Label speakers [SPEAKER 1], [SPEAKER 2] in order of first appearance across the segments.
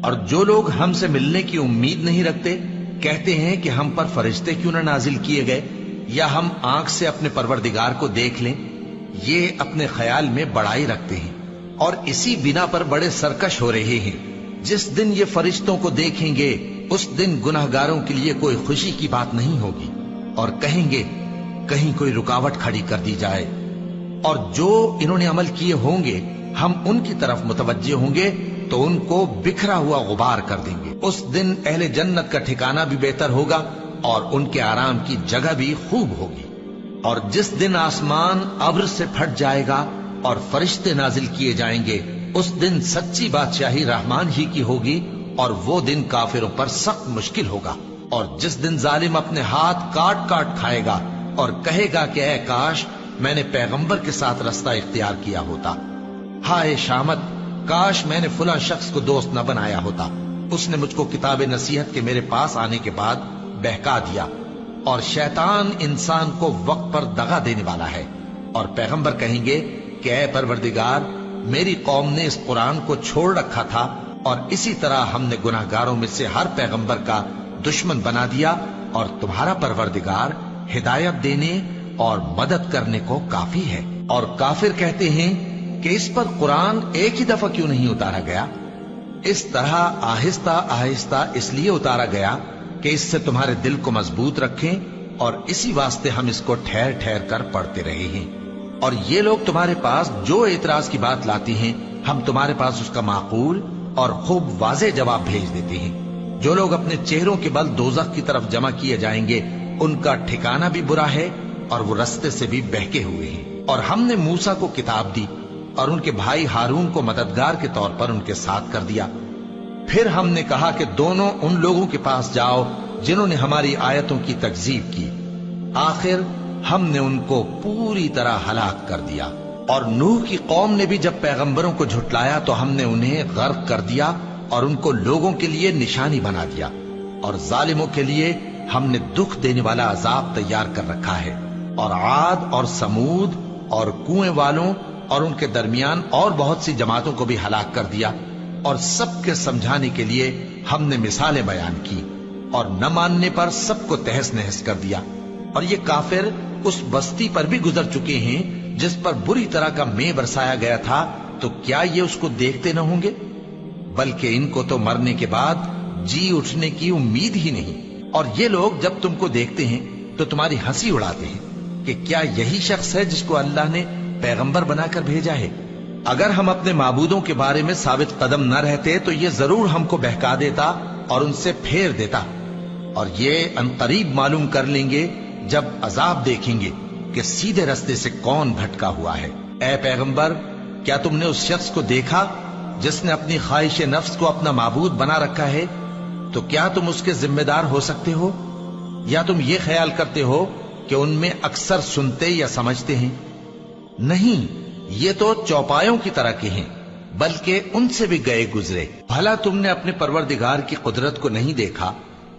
[SPEAKER 1] اور جو لوگ ہم سے ملنے کی امید نہیں رکھتے کہتے ہیں کہ ہم پر فرشتے کیوں نہ نازل کیے گئے یا ہم آنکھ سے اپنے پروردگار کو دیکھ لیں. یہ اپنے خیال میں بڑائی رکھتے ہیں اور اسی بنا پر بڑے سرکش ہو رہے ہیں. جس دن یہ فرشتوں کو دیکھیں گے اس دن گناہگاروں کے لیے کوئی خوشی کی بات نہیں ہوگی اور کہیں گے کہیں کوئی رکاوٹ کھڑی کر دی جائے. اور جو انہوں نے عمل کیے ہوں گے ہم ان کی طرف متوجہ ہوں گے تو ان کو بکھرا ہوا غبار کر دیں گے. اس دن اہل جنت کا ٹھکانہ بھی بہتر ہوگا اور ان کے آرام کی جگہ بھی خوب ہوگی. اور جس دن آسمان ابر سے پھٹ جائے گا اور فرشتے نازل کیے جائیں گے اس دن سچی بادشاہی رحمان ہی کی ہوگی اور وہ دن کافروں پر سخت مشکل ہوگا. اور جس دن ظالم اپنے ہاتھ کاٹ کاٹ کھائے گا اور کہے گا کہ اے کاش میں نے پیغمبر کے ساتھ رستہ اختیار کیا ہوتا. ہائے شامت، کاش میں نے فلاں شخص کو دوست نہ بنایا ہوتا. اس نے مجھ کو کتاب نصیحت کے میرے پاس آنے کے بعد بہکا دیا. اور شیطان انسان کو وقت پر دغا دینے والا ہے. اور پیغمبر کہیں گے کہ اے پروردگار، میری قوم نے اس قرآن کو چھوڑ رکھا تھا اور اسی طرح ہم نے گناہگاروں میں سے ہر پیغمبر کا دشمن بنا دیا اور تمہارا پروردگار ہدایت دینے اور مدد کرنے کو کافی ہے. اور کافر کہتے ہیں کہ اس پر قرآن ایک ہی دفعہ کیوں نہیں اتارا گیا؟ اس طرح آہستہ آہستہ اس لیے اتارا گیا کہ اس سے تمہارے دل کو مضبوط رکھیں اور اسی واسطے ہم اس کو ٹھہر ٹھہر کر پڑھتے رہے ہیں. اور یہ لوگ تمہارے پاس جو اعتراض کی بات لاتی ہیں ہم تمہارے پاس اس کا معقول اور خوب واضح جواب بھیج دیتے ہیں. جو لوگ اپنے چہروں کے بل دوزخ کی طرف جمع کیے جائیں گے ان کا ٹھکانہ بھی برا ہے اور وہ رستے سے بھی بہکے ہوئے ہیں. اور ہم نے موسیٰ کو کتاب دی اور ان کے بھائی ہارون کو مددگار کے طور پر ان کے ساتھ کر دیا. پھر ہم نے کہا کہ دونوں ان لوگوں کے پاس جاؤ جنہوں نے ہماری آیتوں کی تکذیب کی. آخر ہم نے ان کو پوری طرح ہلاک کر دیا. اور نوح کی قوم نے بھی جب پیغمبروں کو جھٹلایا تو ہم نے انہیں غرق کر دیا اور ان کو لوگوں کے لیے نشانی بنا دیا. اور ظالموں کے لیے ہم نے دکھ دینے والا عذاب تیار کر رکھا ہے. اور عاد اور سمود اور کنویں والوں اور ان کے درمیان اور بہت سی جماعتوں کو بھی ہلاک کر دیا. اور سب کے سمجھانے کے لیے ہم نے مثالیں بیان کی اور نہ ماننے پر سب کو تہس نہس کر دیا. اور یہ کافر اس بستی پر بھی گزر چکے ہیں جس پر بری طرح کا مے برسایا گیا تھا، تو کیا یہ اس کو دیکھتے نہ ہوں گے؟ بلکہ ان کو تو مرنے کے بعد جی اٹھنے کی امید ہی نہیں. اور یہ لوگ جب تم کو دیکھتے ہیں تو تمہاری ہنسی اڑاتے ہیں کہ کیا یہی شخص ہے جس کو اللہ نے پیغمبر بنا کر بھیجا ہے؟ اگر ہم اپنے معبودوں کے بارے میں ثابت قدم نہ رہتے تو یہ ضرور ہم کو بہکا دیتا اور ان سے پھیر دیتا. اور یہ عنقریب معلوم کر لیں گے جب عذاب دیکھیں گے کہ سیدھے رستے سے کون بھٹکا ہوا ہے. اے پیغمبر، کیا تم نے اس شخص کو دیکھا جس نے اپنی خواہش نفس کو اپنا معبود بنا رکھا ہے؟ تو کیا تم اس کے ذمہ دار ہو سکتے ہو؟ یا تم یہ خیال کرتے ہو کہ ان میں اکثر سنتے یا سمجھتے ہیں؟ نہیں، یہ تو چوپایوں کی طرح کے ہیں، بلکہ ان سے بھی گئے گزرے. بھلا تم نے اپنے پروردگار کی قدرت کو نہیں دیکھا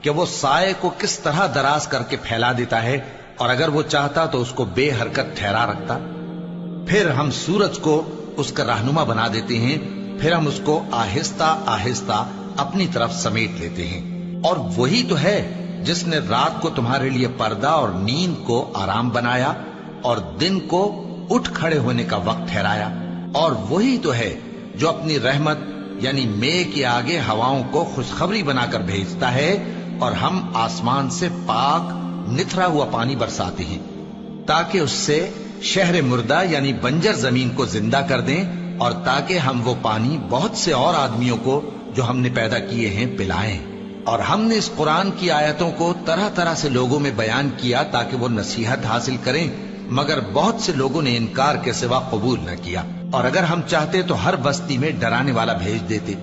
[SPEAKER 1] کہ وہ سائے کو کس طرح دراز کر کے پھیلا دیتا ہے اور اگر وہ چاہتا تو اس کو بے حرکت ٹھہرا رکھتا؟ پھر ہم سورج کو اس کا رہنما بنا دیتے ہیں، پھر ہم اس کو آہستہ آہستہ اپنی طرف سمیٹ لیتے ہیں. اور وہی تو ہے جس نے رات کو تمہارے لیے پردہ اور نیند کو آرام بنایا اور دن کو اٹھ کھڑے ہونے کا وقت ٹھہرایا. اور وہی تو ہے جو اپنی رحمت یعنی مے کے آگے ہواؤں کو خوشخبری بنا کر بھیجتا ہے اور ہم آسمان سے پاک نتھرا ہوا پانی برساتے ہیں تاکہ اس سے شہر مردہ یعنی بنجر زمین کو زندہ کر دیں اور تاکہ ہم وہ پانی بہت سے اور آدمیوں کو جو ہم نے پیدا کیے ہیں پلائیں. اور ہم نے اس قرآن کی آیتوں کو طرح طرح سے لوگوں میں بیان کیا تاکہ وہ نصیحت حاصل کریں، مگر بہت سے لوگوں نے انکار کے سوا قبول نہ کیا. اور اگر ہم چاہتے تو ہر بستی میں ڈرانے والا بھیج دیتے.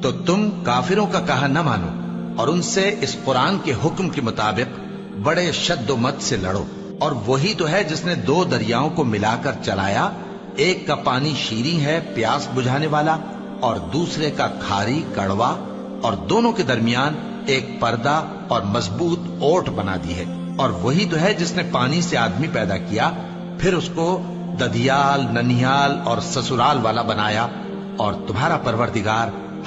[SPEAKER 1] تو تم کافروں کا کہا نہ مانو اور ان سے اس قرآن کے حکم کے مطابق بڑے شد و مت سے لڑو. اور وہی تو ہے جس نے دو دریاؤں کو ملا کر چلایا، ایک کا پانی شیریں ہے پیاس بجھانے والا اور دوسرے کا کھاری کڑوا، اور دونوں کے درمیان ایک پردہ اور مضبوط اوٹ بنا دی ہے. اور وہی تو ہے جس نے پانی سے آدمی پیدا کیا، پھر اس کو ددیال، ننیال اور سسرال والا بنایا. اور تمہارا پروردگار